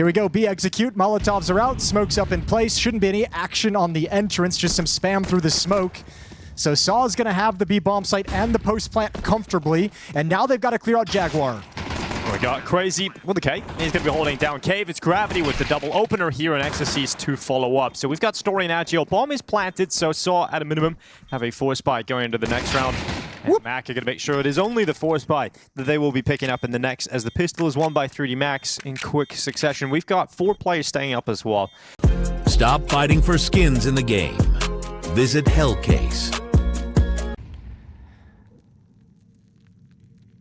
Here we go, B execute, Molotovs are out, smoke's up in place, shouldn't be any action on the entrance, just some spam through the smoke. So Saw is going to have the B bomb site and the post plant comfortably, and now they've got to clear out Jaguar. We got Crazy with the K. He's going to be holding down Cave. It's Gravity with the double opener here, and Exorcist to follow up. So we've got Story and Agile. Bomb is planted, so Saw at a minimum have a force buy going into the next round. And Mac are going to make sure it is only the force buy that they will be picking up in the next, as the pistol is won by 3D Max in quick succession. We've got 4 players staying up as well. Stop fighting for skins in the game. Visit Hellcase.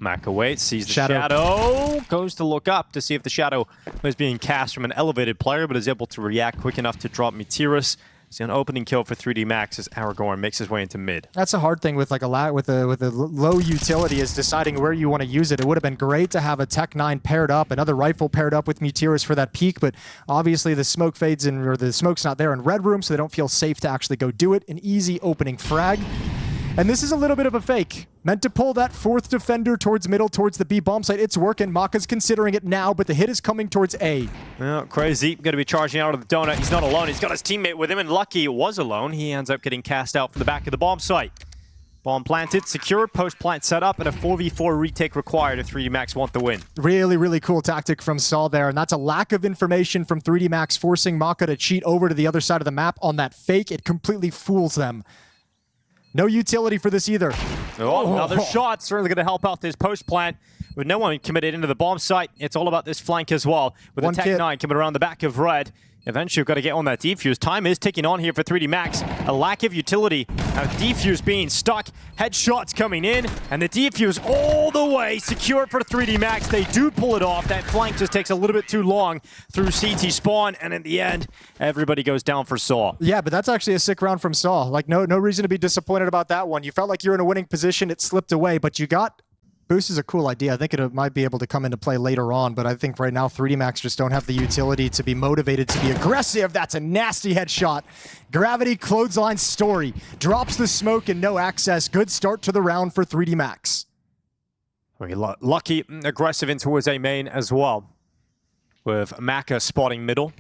Mac awaits, sees the shadow, goes to look up to see if the shadow was being cast from an elevated player, but is able to react quick enough to drop Meteorus. See an opening kill for 3D Max as Aragorn makes his way into mid. That's a hard thing with like a low utility, is deciding where you want to use it. It would have been great to have a Tech 9 paired up, another rifle paired up with Meteorus for that peak, but obviously the smoke fades in, or the smoke's not there in Red Room, so they don't feel safe to actually go do it. An easy opening frag. And this is a little bit of a fake. Meant to pull that 4th defender towards middle, towards the B bomb site. It's working. Maka's considering it now, but the hit is coming towards A. Well, Crazy going to be charging out of the donut. He's not alone. He's got his teammate with him, and Lucky was alone. He ends up getting cast out from the back of the bomb site. Bomb planted, secured, post-plant set up, and a 4v4 retake required if 3D Max want the win. Really, really cool tactic from Saul there, and that's a lack of information from 3D Max, forcing Maka to cheat over to the other side of the map on that fake. It completely fools them. No utility for this either. Oh, another shot. Certainly going to help out this post plant. With no one committed into the bomb site, it's all about this flank as well. With a Tech 9 coming around the back of Red. Eventually, we've got to get on that defuse. Time is ticking on here for 3D Max. A lack of utility. Now, defuse being stuck. Headshots coming in. And the defuse all the way secured for 3D Max. They do pull it off. That flank just takes a little bit too long through CT spawn. And in the end, everybody goes down for Saw. Yeah, but that's actually a sick round from Saw. Like, no reason to be disappointed about that one. You felt like you're in a winning position. It slipped away, but you got... Boost is a cool idea. I think it might be able to come into play later on, but I think right now 3D Max just don't have the utility to be motivated to be aggressive. That's a nasty headshot. Gravity clothesline Story. Drops the smoke and no access. Good start to the round for 3D Max. Lucky aggressive in towards A main as well, with Maka spotting middle.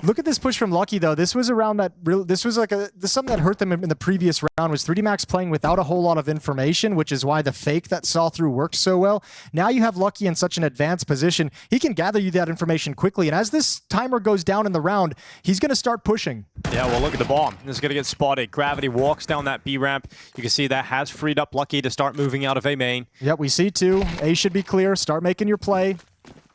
Look at this push from Lucky, though. This was around that. This was like something that hurt them in the previous round. Was 3D Max playing without a whole lot of information, which is why the fake that saw through worked so well. Now you have Lucky in such an advanced position. He can gather you that information quickly, and as this timer goes down in the round, he's going to start pushing. Yeah, well, look at the bomb. This is going to get spotted. Gravity walks down that B ramp. You can see that has freed up Lucky to start moving out of A main. Yep, we see 2. A should be clear. Start making your play.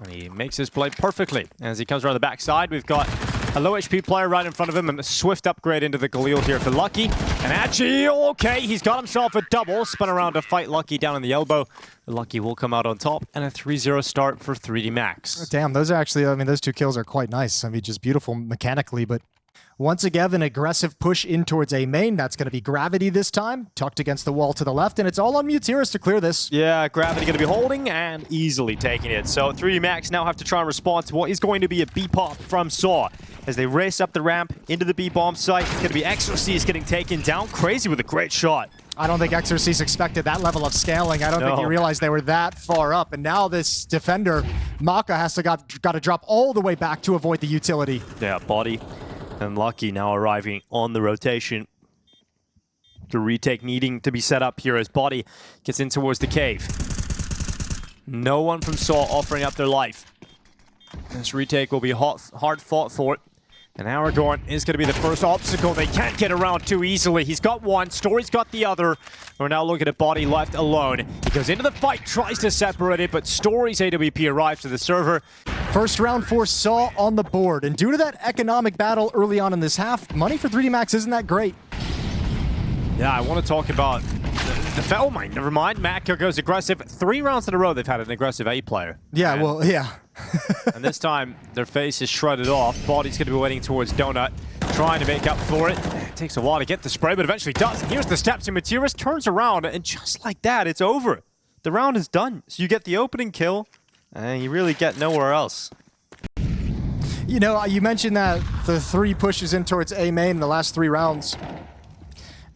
And he makes his play perfectly. As he comes around the backside, we've got a low HP player right in front of him, and a swift upgrade into the Galil here for Lucky. And Agile, okay, he's got himself a double. Spun around to fight Lucky down in the elbow. Lucky will come out on top, and a 3-0 start for 3D Max. Damn, those are actually, I mean, those 2 kills are quite nice. I mean, just beautiful mechanically, but once again, an aggressive push in towards A main. That's going to be Gravity this time, tucked against the wall to the left, and it's all on Meteorus to clear this. Yeah, Gravity going to be holding and easily taking it. So 3D Max now have to try and respond to what is going to be a B-pop from Saw. As they race up the ramp into the B-bomb site, it's going to be Exorcist getting taken down. Crazy with a great shot. I don't think Exorcist expected that level of scaling. I don't think he realized they were that far up. And now this defender, Maka, has to got to drop all the way back to avoid the utility. Yeah, Body and Lucky now arriving on the rotation. The retake needing to be set up here as Body gets in towards the cave. No one from Saw offering up their life. This retake will be hard fought for it. And Aragorn is going to be the first obstacle. They can't get around too easily. He's got one, Story's got the other. We're now looking at Body left alone. He goes into the fight, tries to separate it, but Story's AWP arrives to the server. First round for Saw on the board. And due to that economic battle early on in this half, money for 3D Max isn't that great. Yeah, I want to talk about the oh my, never mind. Maka goes aggressive. 3 rounds in a row they've had an aggressive A player. Yeah, well, yeah. And this time, their face is shredded off. Body's going to be waiting towards Donut, trying to make up for it. It takes a while to get the spray, but eventually does. And here's the steps, and Meteorus turns around, and just like that, it's over. The round is done. So you get the opening kill, and you really get nowhere else. You know, you mentioned that the 3 pushes in towards A main in the last 3 rounds.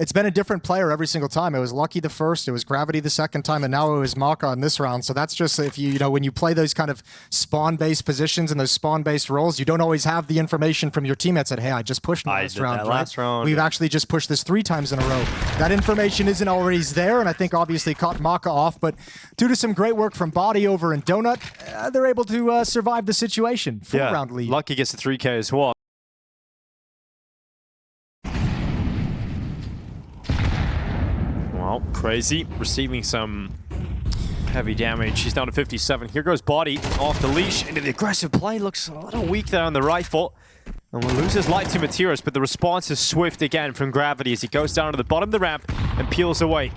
It's been a different player every single time. It was Lucky the first, it was Gravity the second time, and now it was Maka in this round. So that's just, if you know, when you play those kind of spawn-based positions and those spawn-based roles, you don't always have the information from your teammates that, hey, I just pushed last round. Last round. We've actually just pushed this 3 times in a row. That information isn't always there, and I think obviously caught Maka off, but due to some great work from Body over in Donut, they're able to survive the situation. 4-round lead. Lucky gets the 3K as well. Well, Crazy receiving some heavy damage. He's down to 57. Here goes Body off the leash into the aggressive play. Looks a little weak there on the rifle. And will lose his light to Materis, but the response is swift again from Gravity as he goes down to the bottom of the ramp and peels away.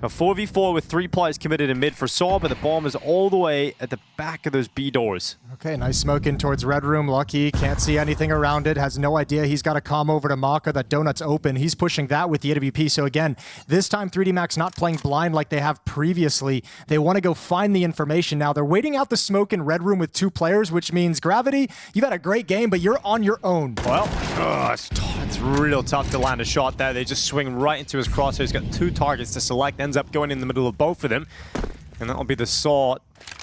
A 4v4 with 3 players committed in mid for Saw, but the bomb is all the way at the back of those B doors. Okay, nice smoke in towards Red Room. Lucky, can't see anything around it, has no idea. He's got to calm over to Maka. That Donut's open. He's pushing that with the AWP. So again, this time 3D Max not playing blind like they have previously. They want to go find the information now. They're waiting out the smoke in Red Room with 2 players, which means Gravity, you've had a great game, but you're on your own. Well, it's real tough to land a shot there. They just swing right into his crosshair. He's got 2 targets to select, ends up going in the middle of both of them. And that'll be the Saw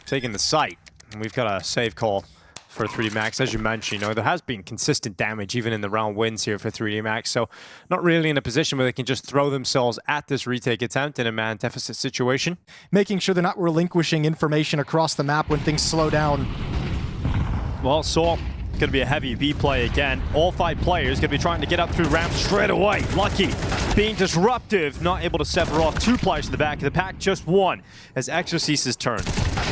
taking the site. And we've got a save call for 3D Max. As you mentioned, you know, there has been consistent damage even in the round wins here for 3D Max. So not really in a position where they can just throw themselves at this retake attempt in a man deficit situation. Making sure they're not relinquishing information across the map when things slow down. Well, Saw going to be a heavy B play again. All 5 players going to be trying to get up through ramp straight away. Lucky being disruptive, not able to sever off 2 players to the back of the pack, just 1 as Exorcis's turn.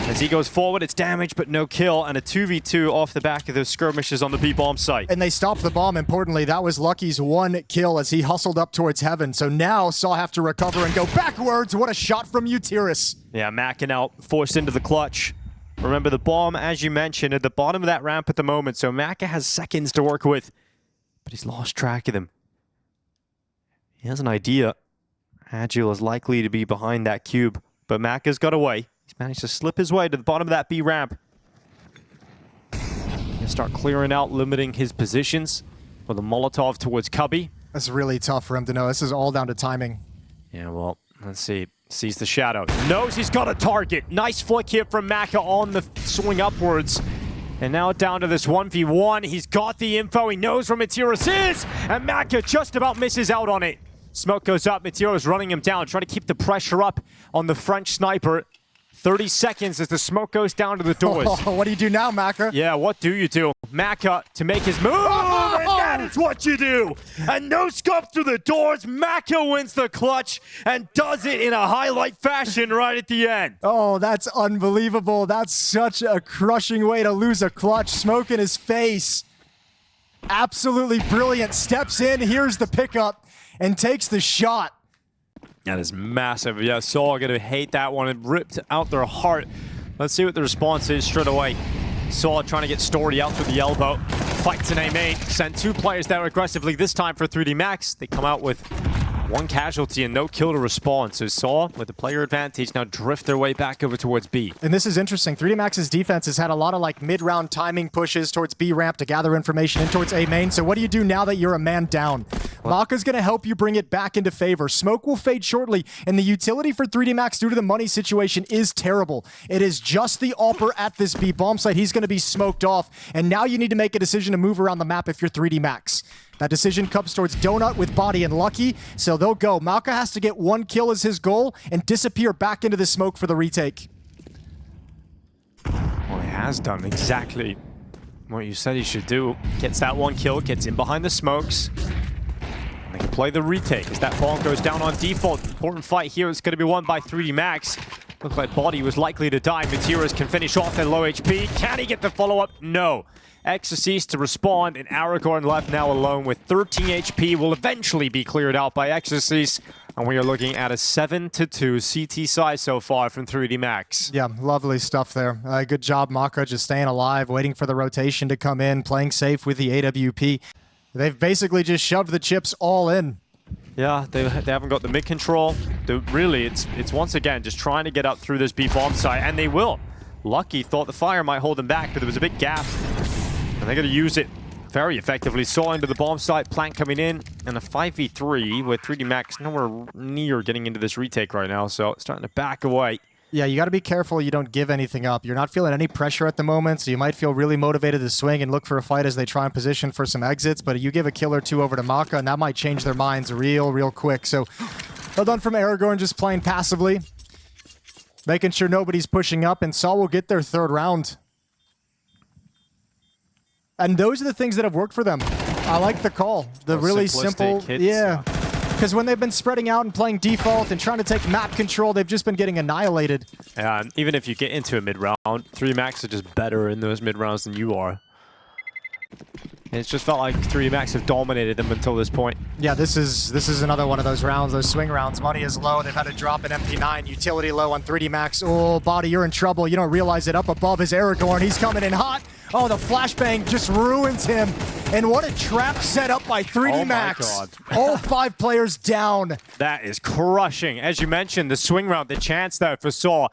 As he goes forward, it's damage but no kill, and a 2v2 off the back of those skirmishes on the B-bomb site. And they stopped the bomb, importantly. That was Lucky's 1 kill as he hustled up towards heaven. So now Saw have to recover and go backwards. What a shot from Utiris. Yeah, Mackin out, forced into the clutch. Remember, the bomb, as you mentioned, at the bottom of that ramp at the moment, so Maka has seconds to work with, but he's lost track of them. He has an idea. Agile is likely to be behind that cube, but Maka's got away. He's managed to slip his way to the bottom of that B ramp. He'll start clearing out, limiting his positions with a Molotov towards Cubby. That's really tough for him to know. This is all down to timing. Yeah, well, let's see. Sees the shadow. Knows he's got a target. Nice flick here from Maka on the swing upwards. And now down to this 1v1. He's got the info. He knows where Materis is. And Maka just about misses out on it. Smoke goes up. Materis running him down. Trying to keep the pressure up on the French sniper. 30 seconds as the smoke goes down to the doors. Oh, what do you do now, Maka? Yeah, what do you do? Maka to make his move, and that is what you do. And no scope through the doors. Maka wins the clutch and does it in a highlight fashion right at the end. Oh, that's unbelievable. That's such a crushing way to lose a clutch. Smoke in his face. Absolutely brilliant. Steps in, here's the pickup, and takes the shot. That is massive. Yeah, Saw gonna hate that one. It ripped out their heart. Let's see what the response is straight away. Saw trying to get Story out through the elbow. Fights in A main. Sent 2 players down aggressively this time for 3D Max. They come out with 1 casualty and no kill to respond. So Saw, with the player advantage, now drift their way back over towards B. And this is interesting. 3D Max's defense has had a lot of like mid-round timing pushes towards B ramp to gather information in towards A main. So what do you do now that you're a man down? Maka's going to help you bring it back into favor. Smoke will fade shortly, and the utility for 3D Max due to the money situation is terrible. It is just the AWPer at this B bomb site. He's going to be smoked off, and now you need to make a decision to move around the map if you're 3D Max. That decision comes towards Donut with Body and Lucky, so they'll go. Maka has to get 1 kill as his goal and disappear back into the smoke for the retake. Well, he has done exactly what you said he should do. Gets that 1 kill, gets in behind the smokes. They can play the retake as that bomb goes down on default. Important fight here. It's going to be won by 3D Max. Looks like Body was likely to die. Materis can finish off at low HP. Can he get the follow-up? No. Exorcist to respond, and Aragorn left now alone with 13 HP. Will eventually be cleared out by Exorcist. And we are looking at a 7-2 CT side so far from 3D Max. Yeah, lovely stuff there. Good job, Maka, just staying alive, waiting for the rotation to come in, playing safe with the AWP. They've basically just shoved the chips all in. Yeah, they haven't got the mid control. Really, it's once again just trying to get up through this B bomb site, and they will. Lucky thought the fire might hold them back, but there was a big gap, and they're going to use it. very effectively saw into the bomb site, plant coming in, and a 5v3 with 3D Max nowhere near getting into this retake right now, so it's starting to back away. Yeah, you got to be careful you don't give anything up. You're not feeling any pressure at the moment, so you might feel really motivated to swing and look for a fight as they try and position for some exits, but you give a kill or two over to Maka, and that might change their minds real quick. So, well done from Aragorn, just playing passively, making sure nobody's pushing up, and Saw will get their third round. And those are the things that have worked for them. I like the call. The really simple hits. Yeah. Because when they've been spreading out and playing default and trying to take map control, they've just been getting annihilated. Yeah, and even if you get into a mid-round, 3D Max are just better in those mid-rounds than you are. And it's just felt like 3D Max have dominated them until this point. Yeah, this is another one of those rounds, those swing rounds. Money is low. They've had to drop an MP9. Utility low on 3D Max. Oh, Body, you're in trouble. You don't realize it. Up above is Aragorn. He's coming in hot. Oh, the flashbang just ruins him. And what a trap set up by 3D Max. Oh my God. All 5 players down. That is crushing. As you mentioned, the swing round, the chance there for Saw.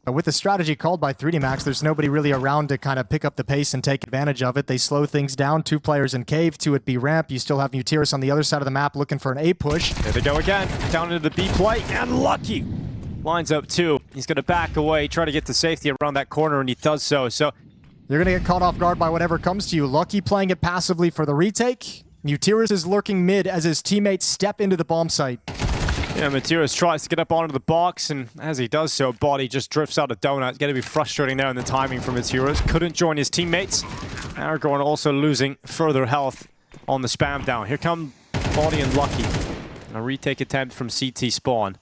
But with the strategy called by 3D Max, there's nobody really around to kind of pick up the pace and take advantage of it. They slow things down. 2 players in cave, 2 at B ramp. You still have Mutiris on the other side of the map looking for an A push. There they go again. Down into the B play, and Lucky lines up 2. He's going to back away, try to get to safety around that corner, and he does so. So you're going to get caught off guard by whatever comes to you. Lucky playing it passively for the retake. Mutiris is lurking mid as his teammates step into the bomb site. yeah, Matiras tries to get up onto the box, and as he does so, Body just drifts out of donut. It's going to be frustrating there in the timing from Matiras. Couldn't join his teammates. Aragorn also losing further health on the spam down. Here come Body and Lucky. A retake attempt from CT spawn.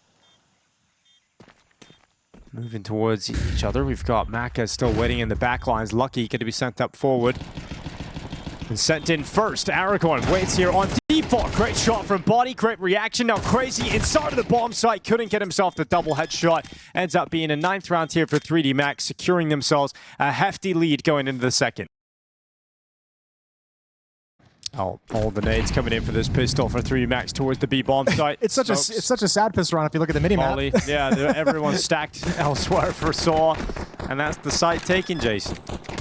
Moving towards each other. We've got Maka still waiting in the back lines. Lucky going to be sent up forward. And sent in first. Aragorn waits here on default. Great shot from Body. Great reaction. Now Crazy inside of the bomb site. Couldn't get himself the double headshot. Ends up being a 9th round here for 3D Max, securing themselves a hefty lead going into the second. Oh, all the nades coming in for this pistol for 3D Max towards the B bomb site. It's such a sad pistol round if you look at the minimap. Molly, yeah, everyone's stacked elsewhere for Saw, and that's the site taken, Jason.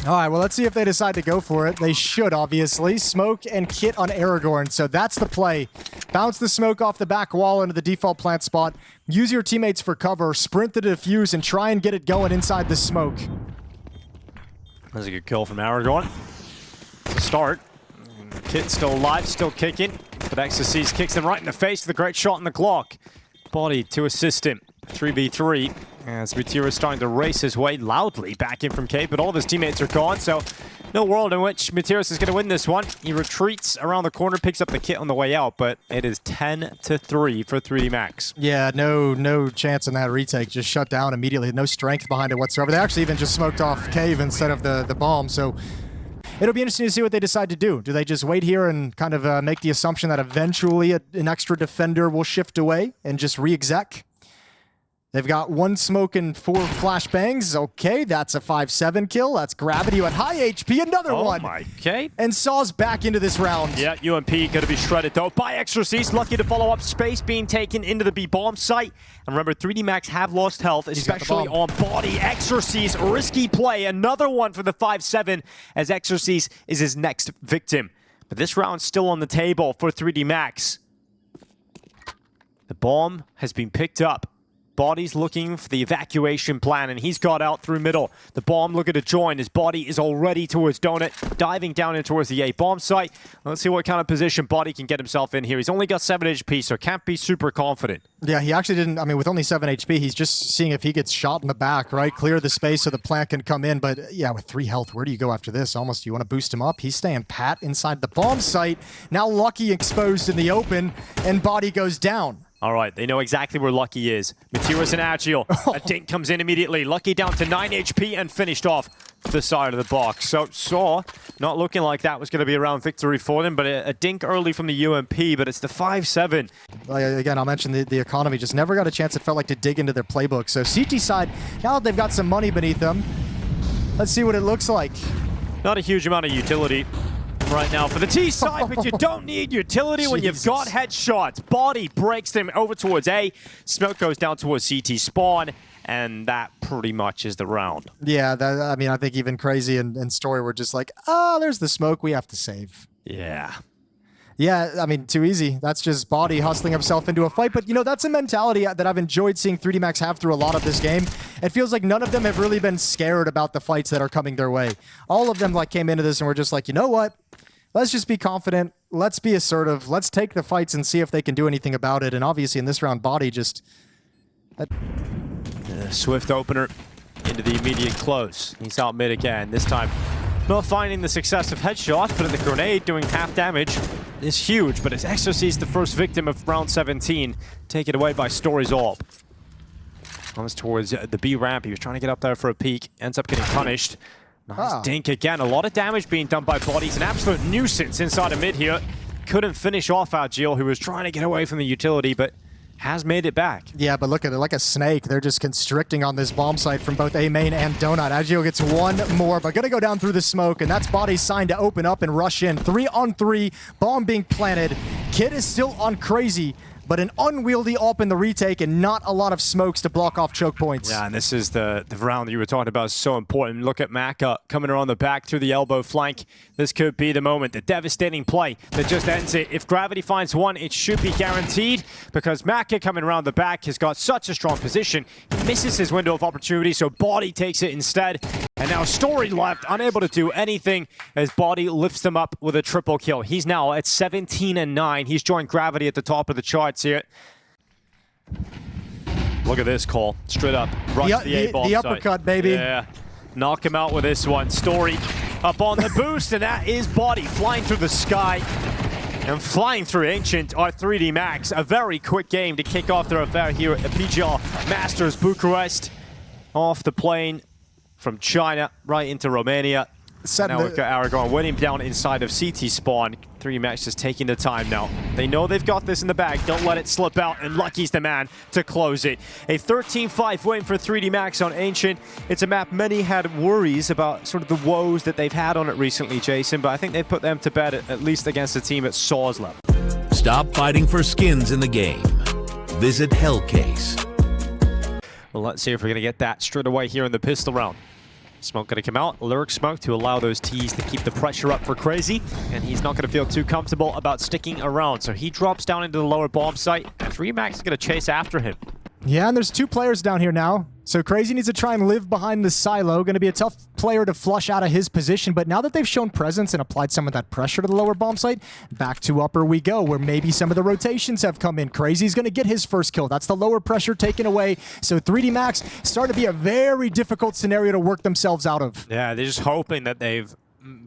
All right, well, let's see if they decide to go for it. They should, obviously. Smoke and kit on Aragorn, so that's the play. Bounce the smoke off the back wall into the default plant spot. Use your teammates for cover. Sprint the defuse and try and get it going inside the smoke. That's a good kill from Aragorn. To start. Kit still alive, still kicking, but Exorcist kicks him right in the face with a great shot in the Glock. Body to assist him. 3v3 as Mutira is starting to race his way loudly back in from cave, but all of his teammates are gone, so no world in which Mutiris is going to win this one. He retreats around the corner, picks up the kit on the way out, but it is 10-3 for 3D Max. Yeah, no chance in that retake. Just shut down immediately. No strength behind it whatsoever. They actually even just smoked off cave instead of the bomb, so it'll be interesting to see what they decide to do. Do they just wait here and kind of make the assumption that eventually an extra defender will shift away and just re-exec? They've got 1 smoke and 4 flashbangs. Okay, that's a 5-7 kill. That's Gravity at high HP. Another one. Oh my, okay. And Saw's back into this round. Yeah, UMP going to be shredded though by Exorcist. Lucky to follow up. Space being taken into the B bomb site. And remember, 3D Max have lost health, especially on Body. Exorcist, risky play. Another one for the 5-7 as Exorcist is his next victim. But this round's still on the table for 3D Max. The bomb has been picked up. Body's looking for the evacuation plan, and he's got out through middle. The bomb looking to join. His Body is already towards Donut, diving down in towards the A bomb site. Let's see what kind of position Body can get himself in here. He's only got 7 HP, so can't be super confident. Yeah, he actually didn't. I mean, with only 7 HP, he's just seeing if he gets shot in the back, right? Clear the space so the plant can come in. But yeah, with 3 health, where do you go after this? Almost, you want to boost him up. He's staying pat inside the bomb site. Now Lucky exposed in the open, and Body goes down. All right, they know exactly where Lucky is. Matiras and Agile. A dink comes in immediately. Lucky down to 9 HP and finished off the side of the box. So Saw not looking like that was going to be a round victory for them, but a dink early from the UMP, but it's the 5-7. Again, I'll mention the economy just never got a chance, it felt like, to dig into their playbook. So CT side, now that they've got some money beneath them, let's see what it looks like. Not a huge amount of utility right now for the T side, but you don't need utility when you've got headshots. Body breaks them over towards A. Smoke goes down towards CT spawn, and that pretty much is the round. Yeah, I mean, I think even Crazy and Story were just like, oh, there's the smoke we have to save. Yeah. Yeah, I mean, too easy. That's just Body hustling himself into a fight. But, you know, that's a mentality that I've enjoyed seeing 3D Max have through a lot of this game. It feels like none of them have really been scared about the fights that are coming their way. All of them, like, came into this and were just like, you know what? Let's just be confident. Let's be assertive. Let's take the fights and see if they can do anything about it. And obviously, in this round, Body just... Swift opener into the immediate close. He's out mid again. This time, not finding the successive headshots, but the grenade doing half damage is huge. But as Exo sees the first victim of round 17 taken away by Story's AWP. Comes towards the B ramp. He was trying to get up there for a peek. Ends up getting punished. Nice dink again. A lot of damage being done by Bodies. An absolute nuisance inside of mid here. Couldn't finish off Agil, who was trying to get away from the utility, but has made it back. Yeah, but look at it, like a snake. They're just constricting on this bomb site from both A main and Donut. Agio gets one more, but gonna go down through the smoke, and that's Body's sign to open up and rush in. 3-on-3, bomb being planted. Kid is still on Crazy, but an unwieldy AWP in the retake and not a lot of smokes to block off choke points. Yeah, and this is the round that you were talking about is so important. Look at Maka coming around the back through the elbow flank. This could be the moment, the devastating play that just ends it. If Gravity finds one, it should be guaranteed because Maka coming around the back has got such a strong position. He misses his window of opportunity, so Body takes it instead. And now Story left, unable to do anything as Body lifts him up with a triple kill. He's now at 17-9. He's joined Gravity at the top of the charts here. Look at this call. Straight up. Rush the A-bomb the site. uppercut, baby. Yeah. Knock him out with this one. Story up on the boost, and that is Body flying through the sky. And flying through Ancient are 3D Max. A very quick game to kick off their affair here at PGL Masters Bucharest. Off the plane from China right into Romania. Now we've got Aragon waiting down inside of CT spawn. 3D Max just taking the time now. They know they've got this in the bag. Don't let it slip out, and Lucky's the man to close it. A 13-5 win for 3D Max on Ancient. It's a map many had worries about sort of the woes that they've had on it recently, Jason, but I think they put them to bed at least against a team at Saw's level. Stop fighting for skins in the game. Visit Hellcase. Well, let's see if we're going to get that straight away here in the pistol round. Smoke going to come out, Lurk smoke to allow those T's to keep the pressure up for Crazy, and he's not going to feel too comfortable about sticking around, so he drops down into the lower bomb site, and 3D Max is going to chase after him. Yeah, and there's two players down here now. So Crazy needs to try and live behind the silo. Going to be a tough player to flush out of his position, but now that they've shown presence and applied some of that pressure to the lower bomb site, back to upper we go, where maybe some of the rotations have come in. Crazy's going to get his first kill. That's the lower pressure taken away. So 3D Max starting to be a very difficult scenario to work themselves out of. Yeah, they're just hoping that they've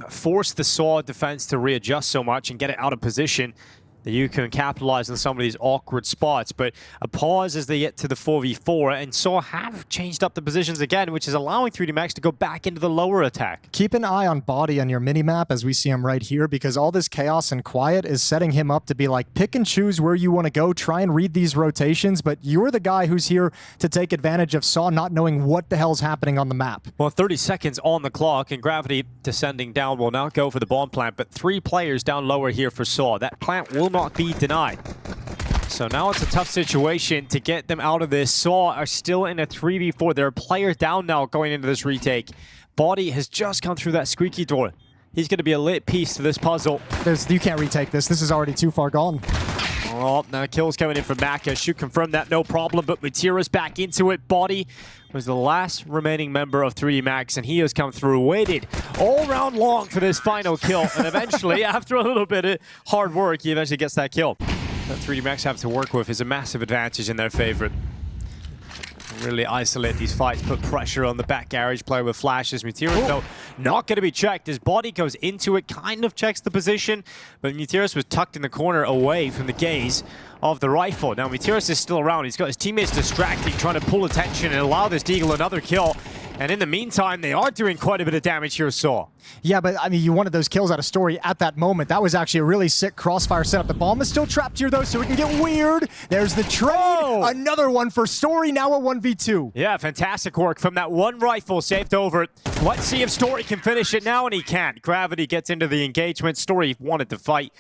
forced the Saw defense to readjust so much and get it out of position that you can capitalize on some of these awkward spots, but a pause as they get to the 4v4, and Saw have changed up the positions again, which is allowing 3D Max to go back into the lower attack. Keep an eye on Body on your minimap as we see him right here, because all this chaos and quiet is setting him up to be like, pick and choose where you want to go, try and read these rotations, but you're the guy who's here to take advantage of Saw not knowing what the hell's happening on the map. Well, 30 seconds on the clock, and Gravity descending down will now go for the bomb plant, but 3 players down lower here for Saw. That plant will not be denied. So now it's a tough situation to get them out of this. Saw are still in a 3v4. They're a player down now going into this retake. Body has just come through that squeaky door. He's going to be a lit piece to this puzzle. You can't retake this. This is already too far gone. Oh, now kills coming in from Maka. Should confirm that, no problem, but Matira's back into it. Body was the last remaining member of 3D Max, and he has come through, waited all round long for this final kill, and eventually, after a little bit of hard work, he eventually gets that kill. That 3D Max have to work with is a massive advantage in their favor. Really isolate these fights, put pressure on the back garage player with flashes. Mutiras, though, not going to be checked. His body goes into it, kind of checks the position, but Mutiras was tucked in the corner away from the gaze of the rifle. Now, Mutiras is still around. He's got his teammates distracting, trying to pull attention and allow this Deagle another kill. And in the meantime, they are doing quite a bit of damage here, Saw. Yeah, but I mean, you wanted those kills out of Story at that moment. That was actually a really sick crossfire setup. The bomb is still trapped here, though, so it can get weird. There's the trade. Oh! Another one for Story, now a 1v2. Yeah, fantastic work from that one rifle saved over. Let's see if Story can finish it now, and he can't. Gravity gets into the engagement. Story wanted to fight.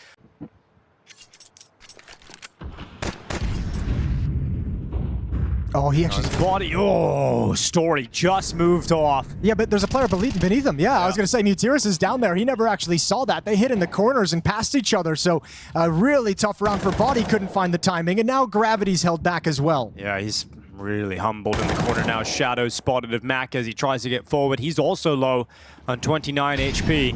Oh, he actually... Body, oh, Story just moved off. Yeah, but there's a player beneath him. Yeah, I was going to say, Mutiris is down there. He never actually saw that. They hit in the corners and passed each other, so a really tough round for Body. Couldn't find the timing, and now Gravity's held back as well. Yeah, he's really humbled in the corner now. Shadow spotted of Mac as he tries to get forward. He's also low on 29 HP.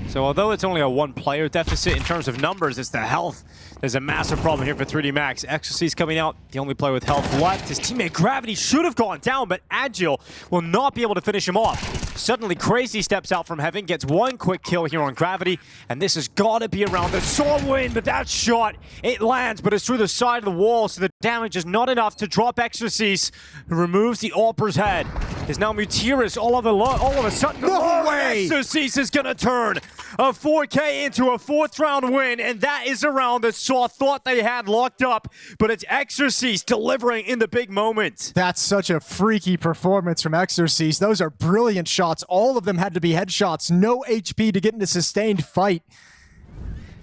So although it's only a one-player deficit in terms of numbers, it's the health. There's a massive problem here for 3D Max. Exorcy's coming out, the only player with health left. His teammate Gravity should have gone down, but Agile will not be able to finish him off. Suddenly, Crazy steps out from heaven, gets one quick kill here on Gravity, and this has got to be around the Saw win, but that shot, it lands, but it's through the side of the wall, so the damage is not enough to drop Exorcy's, who removes the AWPer's head. Is now Mutiris all of a sudden. No way! Exorcy's is gonna turn a 4K into a 4th round win, and that is a round that Saw thought they had locked up, but it's Exorcy's delivering in the big moment. That's such a freaky performance from Exorcy's. Those are brilliant shots. All of them had to be headshots. No HP to get into sustained fight.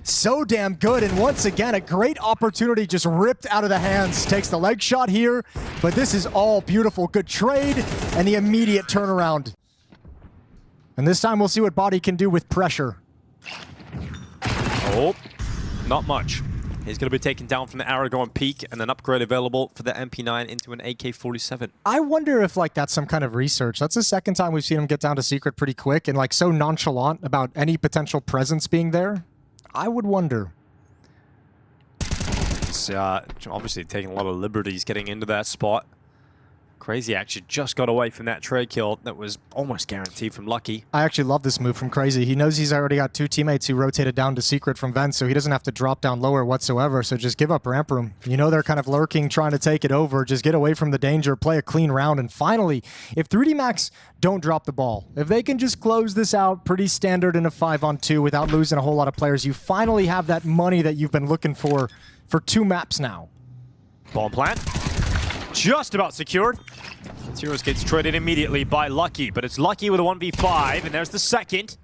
So damn good, and once again, a great opportunity just ripped out of the hands. Takes the leg shot here, but this is all beautiful. Good trade, and the immediate turnaround. And this time we'll see what Body can do with pressure. Oh, not much. He's going to be taken down from the Aragon Peak and an upgrade available for the MP9 into an AK-47. I wonder if that's some kind of research. That's the second time we've seen him get down to secret pretty quick and so nonchalant about any potential presence being there. I would wonder. It's obviously taking a lot of liberties getting into that spot. Crazy actually just got away from that trade kill that was almost guaranteed from Lucky. I actually love this move from Crazy. He knows he's already got 2 teammates who rotated down to secret from vent, so he doesn't have to drop down lower whatsoever, so just give up ramp room. You know they're kind of lurking, trying to take it over. Just get away from the danger, play a clean round, and finally, if 3D Max don't drop the ball, if they can just close this out pretty standard in a 5-on-2 without losing a whole lot of players, you finally have that money that you've been looking for 2 maps now. Bomb plant. Just about secured. Zeros gets traded immediately by Lucky, but it's Lucky with a 1v5, and there's the second.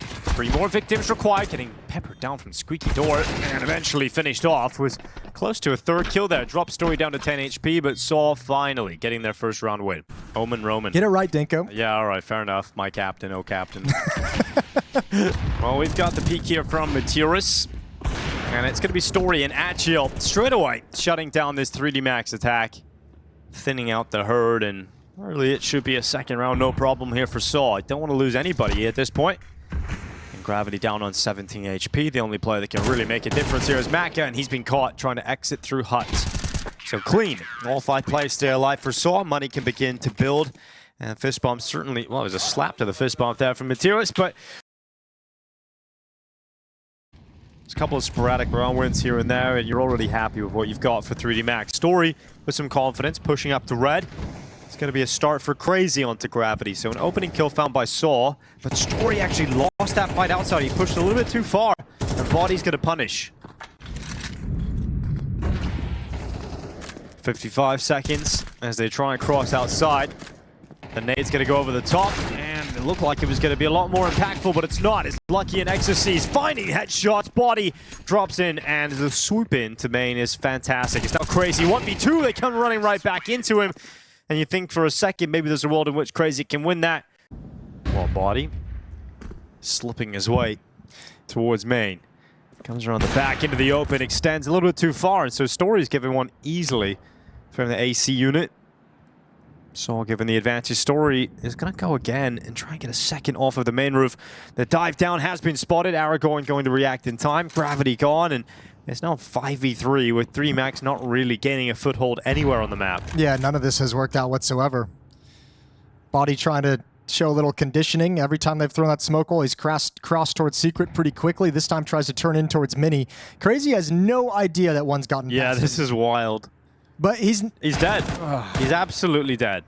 3 more victims required, getting peppered down from Squeaky Door, and eventually finished off. Was close to a 3rd kill there. Dropped Story down to 10 HP, but Saw finally getting their 1st round win. Omen Roman. Get it right, Dinko. Yeah, all right, fair enough. My captain, oh captain. Well, we've got the peek here from Mutiris. And it's going to be Story and Agile straight away, shutting down this 3D Max attack. Thinning out the herd, and really it should be a 2nd round, no problem here for Saw. I don't want to lose anybody at this point. And Gravity down on 17 HP. The only player that can really make a difference here is Maka, and he's been caught trying to exit through huts. So clean. All 5 players stay alive for Saw. Money can begin to build. And fist bomb certainly, well, it was a slap to the fist bomb there from Matiris, but there's a couple of sporadic round wins here and there, and you're already happy with what you've got for 3D Max. Story with some confidence, pushing up to red. It's going to be a start for Crazy onto Gravity. So an opening kill found by Saw, but Story actually lost that fight outside. He pushed a little bit too far, and Body's going to punish. 55 seconds as they try and cross outside. The nade's going to go over the top, and it looked like it was going to be a lot more impactful, but it's not. It's Lucky and Exorcy's finding headshots. Body drops in, and the swoop in to main is fantastic. It's now Crazy 1v2. They come running right back into him, and you think for a second maybe there's a world in which Crazy can win that. Well, Body slipping his way towards main. Comes around the back into the open, extends a little bit too far, and so Story's given one easily from the AC unit. Saw given the advantage. Story is going to go again and try and get a 2nd off of the main roof. The dive down has been spotted. Aragon going to react in time. Gravity gone, and it's now 5v3 with 3 Max not really gaining a foothold anywhere on the map. Yeah, none of this has worked out whatsoever. Body trying to show a little conditioning. Every time they've thrown that smoke hole, he's crossed towards secret pretty quickly. This time tries to turn in towards mini. Crazy has no idea that one's gotten past him. This is wild. But he's dead. He's absolutely dead.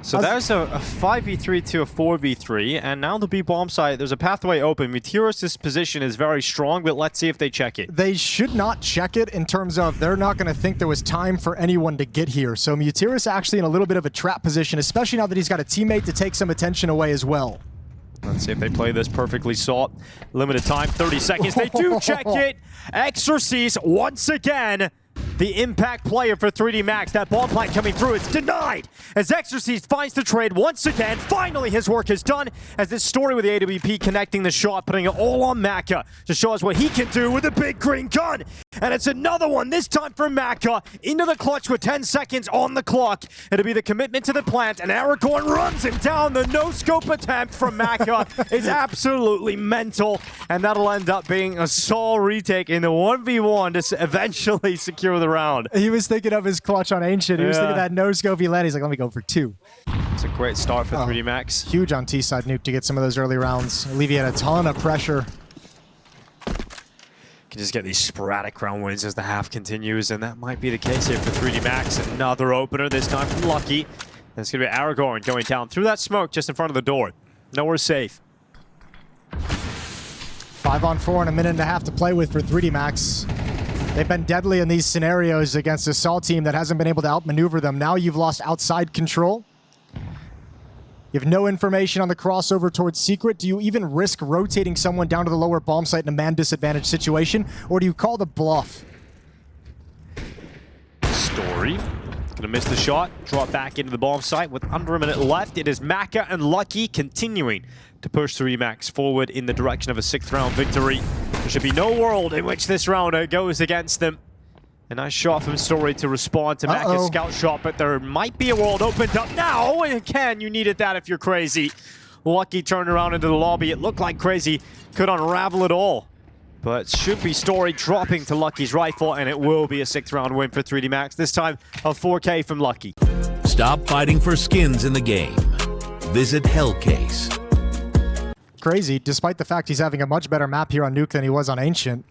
So there's a 5v3 to a 4v3, and now the B bomb site, there's a pathway open. Mutiris' position is very strong, but let's see if they check it. They should not check it in terms of they're not going to think there was time for anyone to get here. So Mutiris actually in a little bit of a trap position, especially now that he's got a teammate to take some attention away as well. Let's see if they play this perfectly. Saw limited time, 30 seconds. They do check it. Exorcy's once again the impact player for 3D Max. That bomb plant coming through, it's denied as Exorcist finds the trade once again. Finally, his work is done as this story with the AWP connecting the shot, putting it all on Maka to show us what he can do with a big green gun. And it's another one, this time for Maka, into the clutch with 10 seconds on the clock. It'll be the commitment to the plant, and Aragorn runs him down. The no-scope attempt from Maka is absolutely mental, and that'll end up being a sole retake in the 1v1 to eventually secure the round. He was thinking of his clutch on Ancient. He was thinking that no-scope he led. He's like, let me go for 2. It's a great start for 3D Max. Huge on T-side Nuke to get some of those early rounds. Alleviate a ton of pressure. Can just get these sporadic round wins as the half continues, and that might be the case here for 3D Max. Another opener, this time from Lucky. It's going to be Aragorn going down through that smoke just in front of the door. Nowhere safe. 5-on-4 and a minute and a half to play with for 3D Max. They've been deadly in these scenarios against a Saw team that hasn't been able to outmaneuver them. Now you've lost outside control. You have no information on the crossover towards Secret. Do you even risk rotating someone down to the lower bomb site in a man disadvantaged situation? Or do you call the bluff? Story. Gonna miss the shot. Drop back into the bomb site with under a minute left. It is Maka and Lucky continuing to push 3D Max forward in the direction of a 6th round victory. There should be no world in which this round goes against them. A nice shot from Story to respond to Maka's scout shot, but there might be a world opened up now. And again, you needed that if you're Crazy. Lucky turned around into the lobby. It looked like Crazy could unravel it all. But should be Story dropping to Lucky's rifle, and it will be a 6th round win for 3D Max. This time, a 4K from Lucky. Stop fighting for skins in the game. Visit Hellcase. Crazy, despite the fact he's having a much better map here on Nuke than he was on Ancient.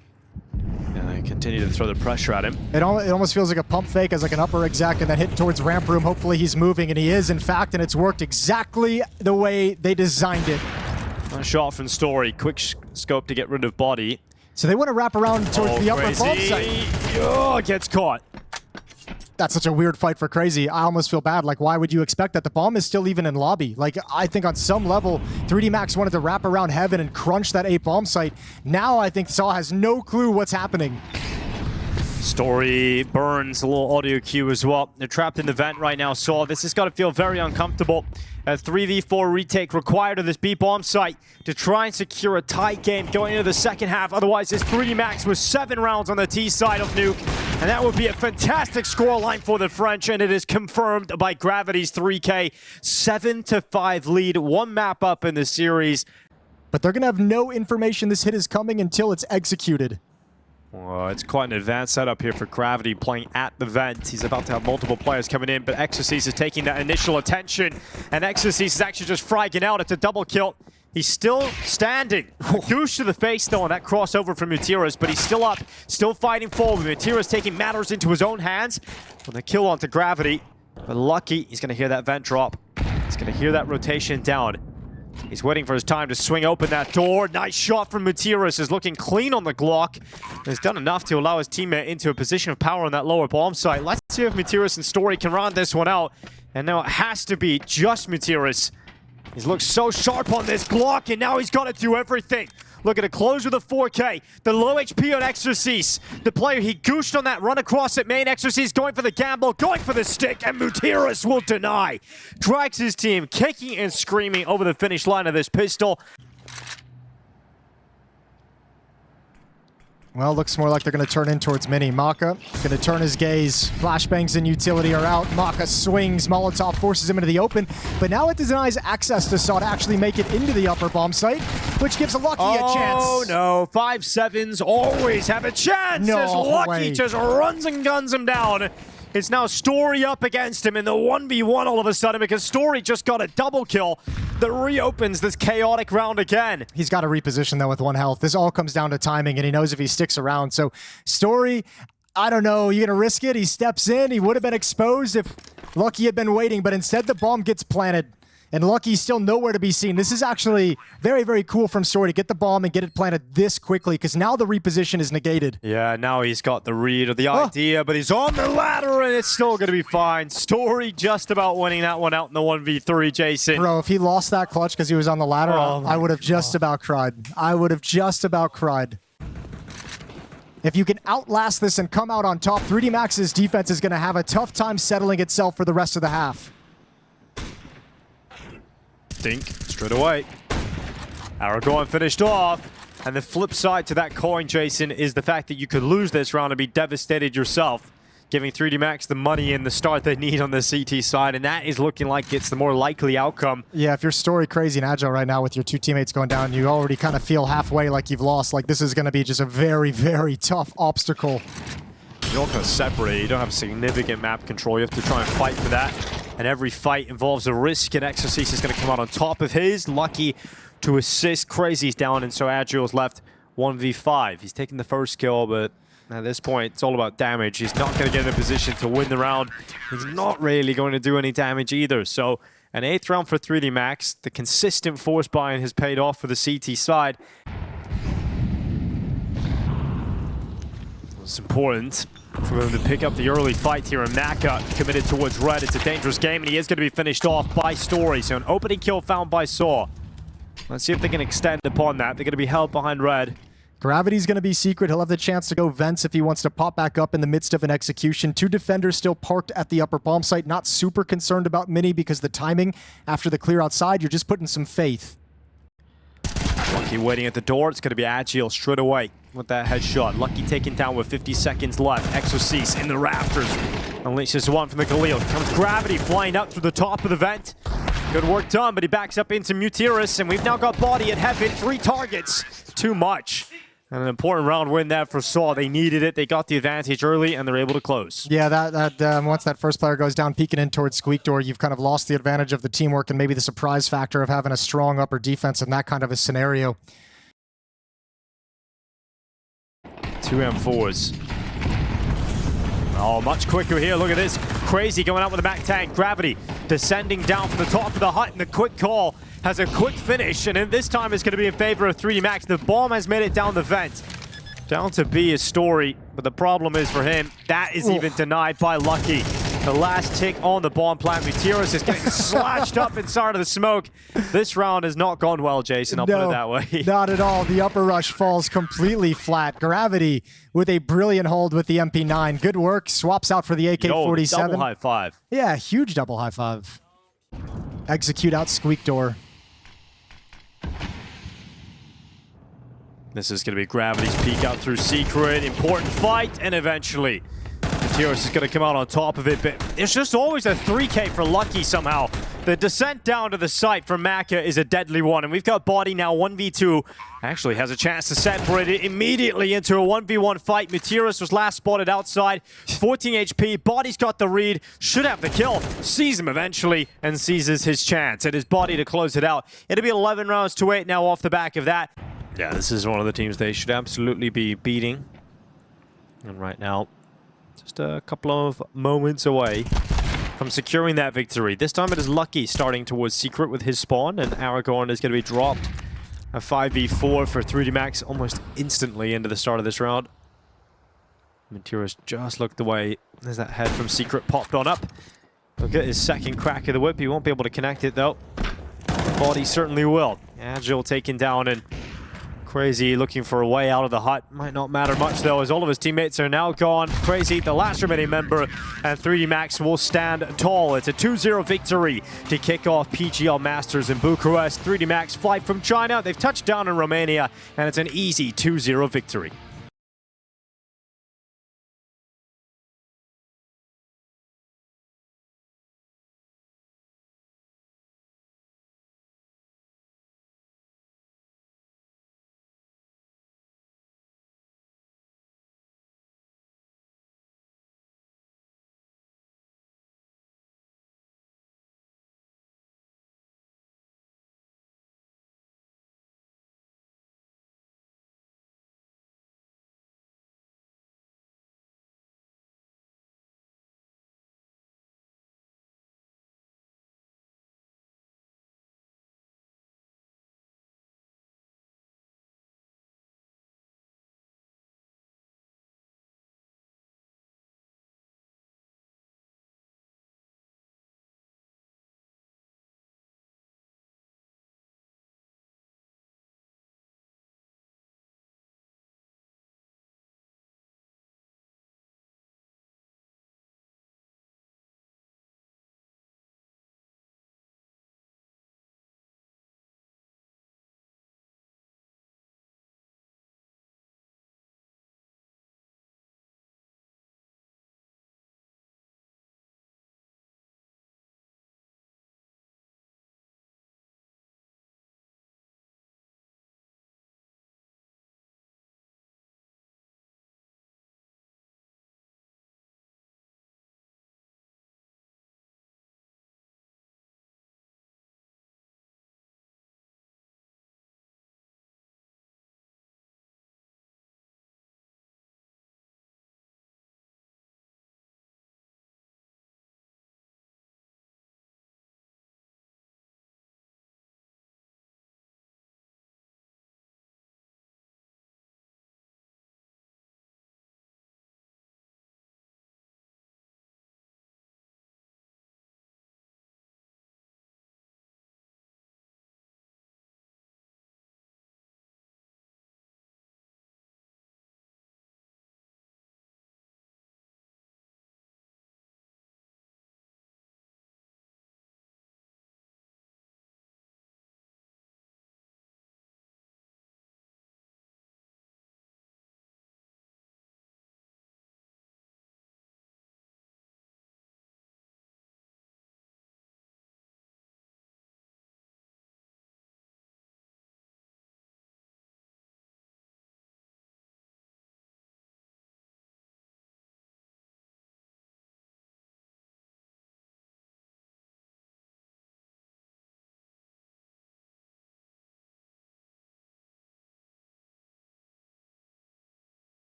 And they continue to throw the pressure at him. It almost feels like a pump fake as like an upper exec and then hit towards ramp room. Hopefully he's moving, and he is, in fact, and it's worked exactly the way they designed it. Nice shot from Story. Quick scope to get rid of body. So they want to wrap around towards the upper bomb site. Oh, gets caught. That's such a weird fight for Crazy. I almost feel bad. Like, why would you expect that? The bomb is still even in lobby. Like, I think on some level, 3D Max wanted to wrap around Heaven and crunch that 8 bomb site. Now I think Saw has no clue what's happening. Story burns a little audio cue as well. They're trapped in the vent right now, Saw. This has got to feel very uncomfortable. A 3v4 retake required of this B bomb site to try and secure a tight game going into the second half. Otherwise, this 3D Max was 7 rounds on the T side of Nuke. And that would be a fantastic scoreline for the French, and it is confirmed by Gravity's 3K. 7-5 lead, 1 map up in the series. But they're going to have no information this hit is coming until it's executed. Well, it's quite an advanced setup here for Gravity playing at the vent. He's about to have multiple players coming in, but Exorcist is taking that initial attention, and Exorcist is actually just fragging out. It's a double kill. He's still standing. Goosh to the face, though, on that crossover from Mutiras, but he's still up, still fighting forward. Mutiras taking matters into his own hands with a kill onto Gravity. But Lucky, he's going to hear that vent drop. He's going to hear that rotation down. He's waiting for his time to swing open that door. Nice shot from Mutiras. Is looking clean on the Glock. He's done enough to allow his teammate into a position of power on that lower bomb site. Let's see if Mutiras and Story can round this one out. And now it has to be just Mutiras. He's looked so sharp on this Glock, and now he's got to do everything. Looking to close with a 4K. The low HP on Exorcist. The player he gooshed on that run across at main. Exorcist going for the gamble, going for the stick, and Mutiras will deny. Drags his team kicking and screaming over the finish line of this pistol. Well, looks more like they're going to turn in towards Mini. Maka going to turn his gaze. Flashbangs and utility are out. Maka swings. Molotov forces him into the open. But now it denies access to Saw to actually make it into the upper bomb site, which gives Lucky a chance. Oh, no. 5-7s always have a chance as Lucky just runs and guns him down. It's now Story up against him in the 1v1 all of a sudden because Story just got a double kill that reopens this chaotic round again. He's got to reposition though with 1 health. This all comes down to timing, and he knows if he sticks around. So Story, I don't know, you gonna risk it? He steps in. He would have been exposed if Lucky had been waiting, but instead the bomb gets planted. And Lucky's still nowhere to be seen. This is actually very, very cool from Story to get the bomb and get it planted this quickly, because now the reposition is negated. Yeah, now he's got the read of the idea, but he's on the ladder, and it's still going to be fine. Story just about winning that one out in the 1v3, Jason. Bro, if he lost that clutch because he was on the ladder, I would have just about cried. I would have just about cried. If you can outlast this and come out on top, 3D Max's defense is going to have a tough time settling itself for the rest of the half. Dink straight away. Aragorn finished off. And the flip side to that coin, Jason, is the fact that you could lose this round and be devastated yourself, giving 3D Max the money and the start they need on the CT side, and that is looking like it's the more likely outcome. Yeah, if you're story crazy and agile right now with your two teammates going down, you already kind of feel halfway like you've lost. Like this is going to be just a very, very tough obstacle. You're all kind of separated. You don't have significant map control. You have to try and fight for that. And every fight involves a risk, and Exorcist is going to come out on top of his. Lucky to assist. Crazy's down, and so Agile's left 1v5. He's taking the first kill, but at this point, it's all about damage. He's not going to get in a position to win the round. He's not really going to do any damage either. So an 8th round for 3D Max. The consistent force buying has paid off for the CT side. It's important for them to pick up the early fight here, and Maka committed towards Red. It's a dangerous game, and he is going to be finished off by Story. So an opening kill found by Saw. Let's see if they can extend upon that. They're going to be held behind Red. Gravity's going to be secret. He'll have the chance to go vents if he wants to pop back up in the midst of an execution. 2 defenders still parked at the upper bomb site. Not super concerned about Mini because the timing after the clear outside, you're just putting some faith. Lucky waiting at the door. It's going to be Agile straight away with that headshot. Lucky taken down with 50 seconds left. Exorcist in the rafters. Unleashes one from the Galil. Comes Gravity flying up through the top of the vent. Good work done, but he backs up into Mutiris, and we've now got Body at Heaven. 3 targets. Too much. And an important round win there for Saw. They needed it. They got the advantage early, and they're able to close. Yeah, once that first player goes down, peeking in towards Squeak Door, you've kind of lost the advantage of the teamwork and maybe the surprise factor of having a strong upper defense in that kind of a scenario. 2 M4s. Oh, much quicker here. Look at this. Crazy going out with the Mac tank. Gravity descending down from the top of the hut, and the quick call has a quick finish, and this time it's going to be in favor of 3D Max. The bomb has made it down the vent. Down to B is Story, but the problem is for him, that is even denied by Lucky. The last tick on the bomb plant. Mutiris is getting slashed up inside of the smoke. This round has not gone well, Jason, I'll put it that way. Not at all. The upper rush falls completely flat. Gravity with a brilliant hold with the MP9. Good work. Swaps out for the AK-47. Double high five. Yeah, huge double high five. Execute out Squeak Door. This is going to be Gravity's peek out through Secret. Important fight, and eventually Mutiris is going to come out on top of it, but it's just always a 3K for Lucky somehow. The descent down to the site for Maka is a deadly one, and we've got Body now 1v2. Actually has a chance to separate it immediately into a 1v1 fight. Mutiris was last spotted outside, 14 HP. Body's got the read, should have the kill, sees him eventually, and seizes his chance. It is Body to close it out. It'll be 11 rounds to 8 now off the back of that. Yeah, this is one of the teams they should absolutely be beating. And right now, just a couple of moments away from securing that victory. This time it is Lucky starting towards Secret with his spawn, and Aragorn is going to be dropped. A 5v4 for 3D Max almost instantly into the start of this round. Mutiris just looked away as that head from Secret popped on up. He'll get his second crack of the whip. He won't be able to connect it though. Body certainly will. Agile taken down, and Crazy looking for a way out of the hut. Might not matter much though, as all of his teammates are now gone. Crazy, the last remaining member, and 3D Max will stand tall. It's a 2-0 victory to kick off PGL Masters in Bucharest. 3D Max flight from China. They've touched down in Romania, and it's an easy 2-0 victory.